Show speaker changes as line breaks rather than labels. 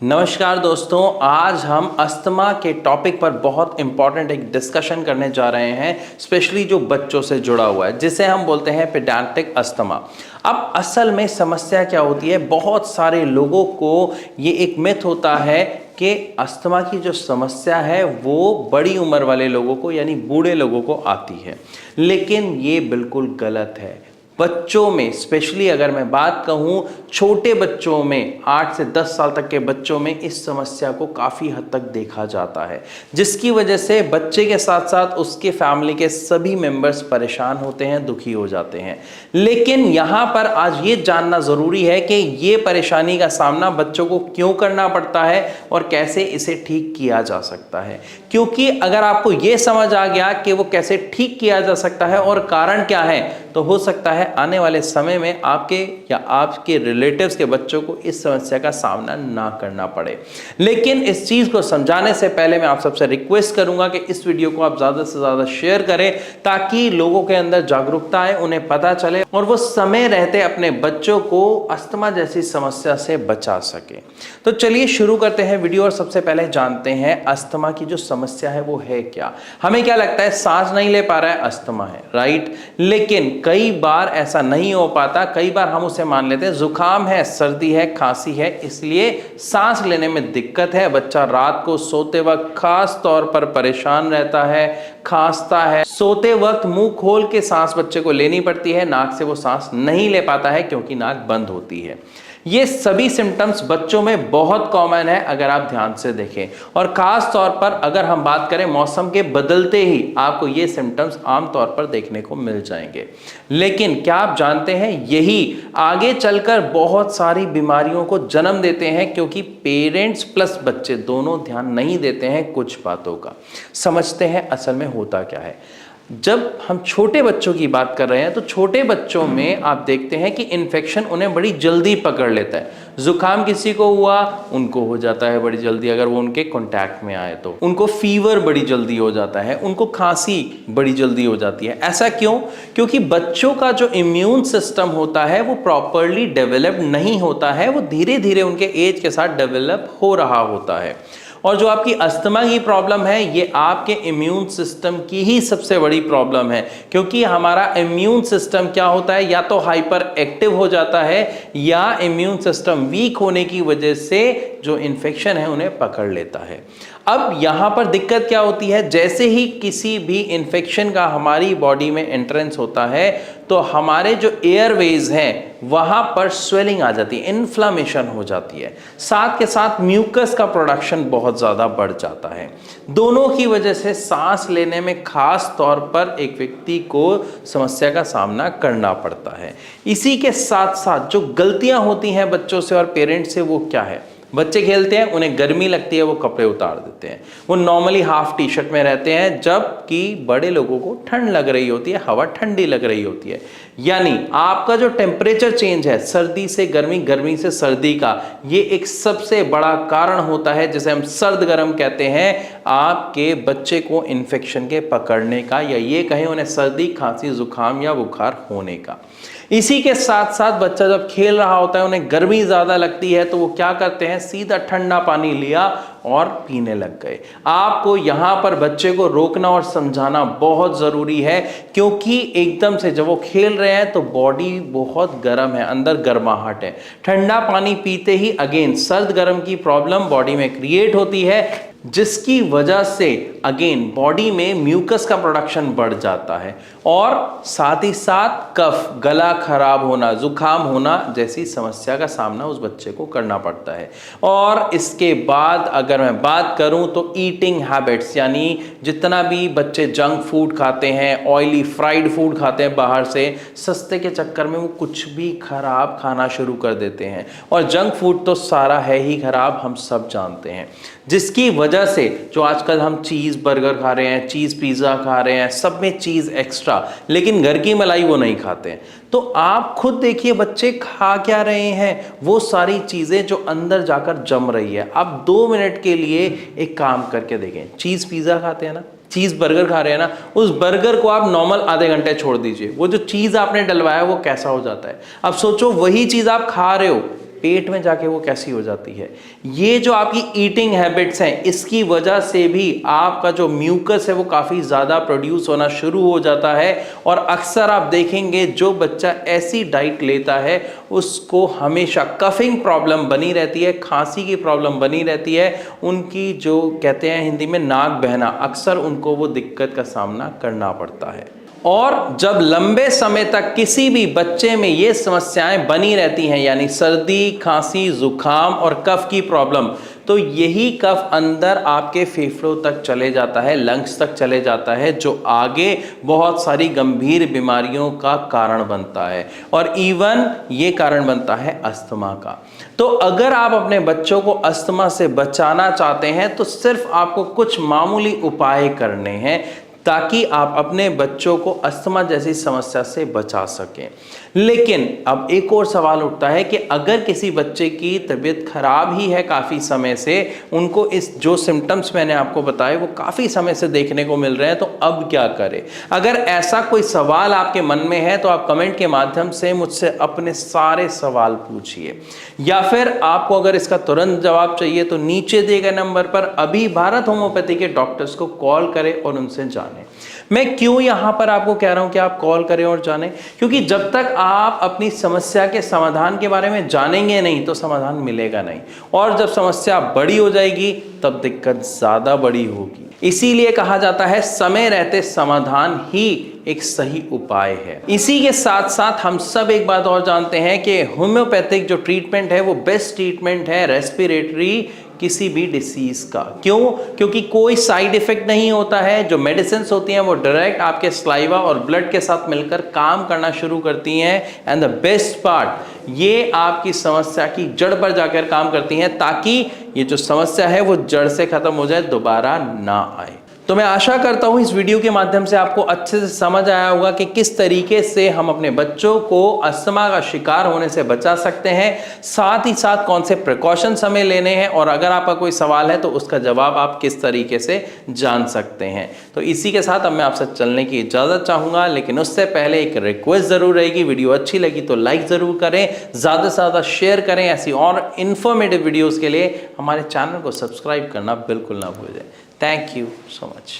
नमस्कार दोस्तों, आज हम अस्थमा के टॉपिक पर बहुत इंपॉर्टेंट एक डिस्कशन करने जा रहे हैं, स्पेशली जो बच्चों से जुड़ा हुआ है, जिसे हम बोलते हैं पीडियाट्रिक अस्थमा। अब असल में समस्या क्या होती है, बहुत सारे लोगों को ये एक मिथ होता है कि अस्थमा की जो समस्या है वो बड़ी उम्र वाले लोगों को यानी बूढ़े लोगों को आती है, लेकिन ये बिल्कुल गलत है। बच्चों में, स्पेशली अगर मैं बात कहूँ छोटे बच्चों में, 8 से 10 साल तक के बच्चों में इस समस्या को काफ़ी हद तक देखा जाता है, जिसकी वजह से बच्चे के साथ साथ उसके फैमिली के सभी मेंबर्स परेशान होते हैं, दुखी हो जाते हैं। लेकिन यहाँ पर आज ये जानना ज़रूरी है कि ये परेशानी का सामना बच्चों को क्यों करना पड़ता है और कैसे इसे ठीक किया जा सकता है। क्योंकि अगर आपको ये समझ आ गया कि वो कैसे ठीक किया जा सकता है और कारण क्या है, तो हो सकता है आने वाले समय में आपके या आपके रिलेटिव्स के बच्चों को इस समस्या का सामना ना करना पड़े। लेकिन इस चीज़ को समझाने से पहले मैं आप सबसे रिक्वेस्ट करूंगा कि इस वीडियो को आप ज़्यादा से ज़्यादा शेयर करें, ताकि लोगों के अंदर जागरूकता आए, उन्हें पता चले और वो समय रहते अपने बच्चों को अस्थमा जैसी समस्या से बचा सके। तो चलिए शुरू करते हैं वीडियो और सबसे पहले जानते हैं अस्थमा की जो समस्या है वो है क्या। हमें क्या लगता है, सांस नहीं ले पा रहा है, अस्थमा है, राइट। लेकिन कई बार ऐसा नहीं हो पाता। कई बार हम उसे मान लेते हैं जुकाम है, सर्दी है, खांसी है, इसलिए सांस लेने में दिक्कत है। बच्चा रात को सोते वक्त खास तौर पर परेशान रहता है, खांसता है, सोते वक्त मुंह खोल के सांस बच्चे को लेनी पड़ती है, नाक से वो सांस नहीं ले पाता है क्योंकि नाक बंद होती है। ये सभी सिम्टम्स बच्चों में बहुत कॉमन है अगर आप ध्यान से देखें, और खास तौर पर अगर हम बात करें मौसम के बदलते ही आपको ये सिम्टम्स आमतौर पर देखने को मिल जाएंगे। लेकिन क्या आप जानते हैं, यही आगे चलकर बहुत सारी बीमारियों को जन्म देते हैं, क्योंकि पेरेंट्स प्लस बच्चे दोनों ध्यान नहीं देते हैं कुछ बातों का। समझते हैं असल में होता क्या है। जब हम छोटे बच्चों की बात कर रहे हैं तो छोटे बच्चों में आप देखते हैं कि इन्फेक्शन उन्हें बड़ी जल्दी पकड़ लेता है। जुकाम किसी को हुआ, उनको हो जाता है बड़ी जल्दी, अगर वो उनके कांटेक्ट में आए तो। उनको फीवर बड़ी जल्दी हो जाता है, उनको खांसी बड़ी जल्दी हो जाती है। ऐसा क्यों? क्योंकि बच्चों का जो इम्यून सिस्टम होता है वो प्रॉपरली डेवलप नहीं होता है, वो धीरे धीरे उनके एज के साथ डेवलप हो रहा होता है। और जो आपकी अस्थमा की प्रॉब्लम है, ये आपके इम्यून सिस्टम की ही सबसे बड़ी प्रॉब्लम है, क्योंकि हमारा इम्यून सिस्टम क्या होता है, या तो हाइपर एक्टिव हो जाता है या इम्यून सिस्टम वीक होने की वजह से जो इन्फेक्शन है उन्हें पकड़ लेता है। अब यहाँ पर दिक्कत क्या होती है, जैसे ही किसी भी इन्फेक्शन का हमारी बॉडी में एंट्रेंस होता है तो हमारे जो एयरवेज हैं वहाँ पर स्वेलिंग आ जाती है, इन्फ्लामेशन हो जाती है, साथ के साथ म्यूकस का प्रोडक्शन बहुत ज़्यादा बढ़ जाता है। दोनों की वजह से सांस लेने में खास तौर पर एक व्यक्ति को समस्या का सामना करना पड़ता है। इसी के साथ साथ जो गलतियाँ होती हैं बच्चों से और पेरेंट्स से, वो क्या है, बच्चे खेलते हैं, उन्हें गर्मी लगती है, वो कपड़े उतार देते हैं, वो नॉर्मली हाफ टी शर्ट में रहते हैं, जबकि बड़े लोगों को ठंड लग रही होती है, हवा ठंडी लग रही होती है। यानी आपका जो टेम्परेचर चेंज है, सर्दी से गर्मी, गर्मी से सर्दी का, ये एक सबसे बड़ा कारण होता है, जिसे हम सर्द गर्म कहते हैं, आपके बच्चे को इन्फेक्शन के पकड़ने का, या ये कहें उन्हें सर्दी, खांसी, जुकाम या बुखार होने का। इसी के साथ साथ बच्चा जब खेल रहा होता है, उन्हें गर्मी ज़्यादा लगती है, तो वो क्या करते हैं, सीधा ठंडा पानी लिया और पीने लग गए। आपको यहाँ पर बच्चे को रोकना और समझाना बहुत ज़रूरी है, क्योंकि एकदम से जब वो खेल रहे हैं तो बॉडी बहुत गर्म है, अंदर गर्माहट है। ठंडा पानी पीते ही अगेन सर्द गर्म की प्रॉब्लम बॉडी में क्रिएट होती है, जिसकी वजह से अगेन बॉडी में म्यूकस का प्रोडक्शन बढ़ जाता है, और साथ ही साथ कफ, गला खराब होना, जुकाम होना जैसी समस्या का सामना उस बच्चे को करना पड़ता है। और इसके बाद अगर मैं बात करूं तो ईटिंग हैबिट्स, यानी जितना भी बच्चे जंक फूड खाते हैं, ऑयली फ्राइड फूड खाते हैं बाहर से, सस्ते के चक्कर में वो कुछ भी खराब खाना शुरू कर देते हैं। और जंक फूड तो सारा है ही खराब, हम सब जानते हैं, जिसकी वजह से जो आजकल हम चीज़ बर्गर खा रहे हैं, चीज़ पिज़्ज़ा खा रहे हैं, सब में चीज़ एक्स्ट्रा, लेकिन घर की मलाई वो नहीं खाते हैं। तो आप खुद देखिए बच्चे खा क्या रहे हैं, वो सारी चीज़ें जो अंदर जाकर जम रही है। आप 2 मिनट के लिए एक काम करके देखें, चीज़ पिज़्ज़ा खाते हैं ना, चीज़ बर्गर खा रहे हैं ना, उस बर्गर को आप नॉर्मल आधे घंटे छोड़ दीजिए, वो जो चीज़ आपने डलवाया वो कैसा हो जाता है। अब सोचो वही चीज़ आप खा रहे हो, पेट में जाके वो कैसी हो जाती है। ये जो आपकी ईटिंग हैबिट्स हैं, इसकी वजह से भी आपका जो म्यूकस है वो काफ़ी ज़्यादा प्रोड्यूस होना शुरू हो जाता है। और अक्सर आप देखेंगे जो बच्चा ऐसी डाइट लेता है उसको हमेशा कफिंग प्रॉब्लम बनी रहती है, खांसी की प्रॉब्लम बनी रहती है, उनकी जो कहते हैं हिंदी में नाक बहना, अक्सर उनको वो दिक्कत का सामना करना पड़ता है। और जब लंबे समय तक किसी भी बच्चे में ये समस्याएं बनी रहती हैं, यानी सर्दी, खांसी, जुकाम और कफ की प्रॉब्लम, तो यही कफ अंदर आपके फेफड़ों तक चले जाता है, लंग्स तक चले जाता है, जो आगे बहुत सारी गंभीर बीमारियों का कारण बनता है और इवन ये कारण बनता है अस्थमा का। तो अगर आप अपने बच्चों को अस्थमा से बचाना चाहते हैं तो सिर्फ आपको कुछ मामूली उपाय करने हैं ताकि आप अपने बच्चों को अस्थमा जैसी समस्या से बचा सकें। लेकिन अब एक और सवाल उठता है कि अगर किसी बच्चे की तबीयत खराब ही है काफ़ी समय से, उनको इस जो सिम्टम्स मैंने आपको बताए वो काफ़ी समय से देखने को मिल रहे हैं, तो अब क्या करें? अगर ऐसा कोई सवाल आपके मन में है तो आप कमेंट के माध्यम से मुझसे अपने सारे सवाल पूछिए, या फिर आपको अगर इसका तुरंत जवाब चाहिए तो नीचे दिए गए नंबर पर अभी भारत होम्योपैथी के डॉक्टर्स को कॉल करें और उनसे जानें। मैं क्यों यहां पर आपको कह रहा हूं कि आप कॉल करें और जानें, क्योंकि जब तक आप अपनी समस्या के समाधान के बारे में जानेंगे नहीं तो समाधान मिलेगा नहीं, और जब समस्या बड़ी हो जाएगी तब दिक्कत ज्यादा बड़ी होगी। इसीलिए कहा जाता है समय रहते समाधान ही एक सही उपाय है। इसी के साथ साथ हम सब एक बात और जानते हैं कि होम्योपैथिक जो ट्रीटमेंट है वो बेस्ट ट्रीटमेंट है रेस्पिरेटरी किसी भी डिसीज का। क्यों? क्योंकि कोई साइड इफेक्ट नहीं होता है। जो मेडिसिन्स होती हैं वो डायरेक्ट आपके स्लाइवा और ब्लड के साथ मिलकर काम करना शुरू करती हैं, एंड द बेस्ट पार्ट, ये आपकी समस्या की जड़ पर जाकर काम करती हैं ताकि ये जो समस्या है वो जड़ से खत्म हो जाए, दोबारा ना आए। तो मैं आशा करता हूं इस वीडियो के माध्यम से आपको अच्छे से समझ आया होगा कि किस तरीके से हम अपने बच्चों को अस्थमा का शिकार होने से बचा सकते हैं, साथ ही साथ कौन से प्रिकॉशंस हमें लेने हैं, और अगर आपका कोई सवाल है तो उसका जवाब आप किस तरीके से जान सकते हैं। तो इसी के साथ अब मैं आपसे चलने की इजाज़त चाहूँगा, लेकिन उससे पहले एक रिक्वेस्ट ज़रूर रहेगी, वीडियो अच्छी लगी तो लाइक ज़रूर करें, ज़्यादा से ज़्यादा शेयर करें। ऐसी और इन्फॉर्मेटिव वीडियोज़ के लिए हमारे चैनल को सब्सक्राइब करना बिल्कुल ना भूलें। Thank you so much.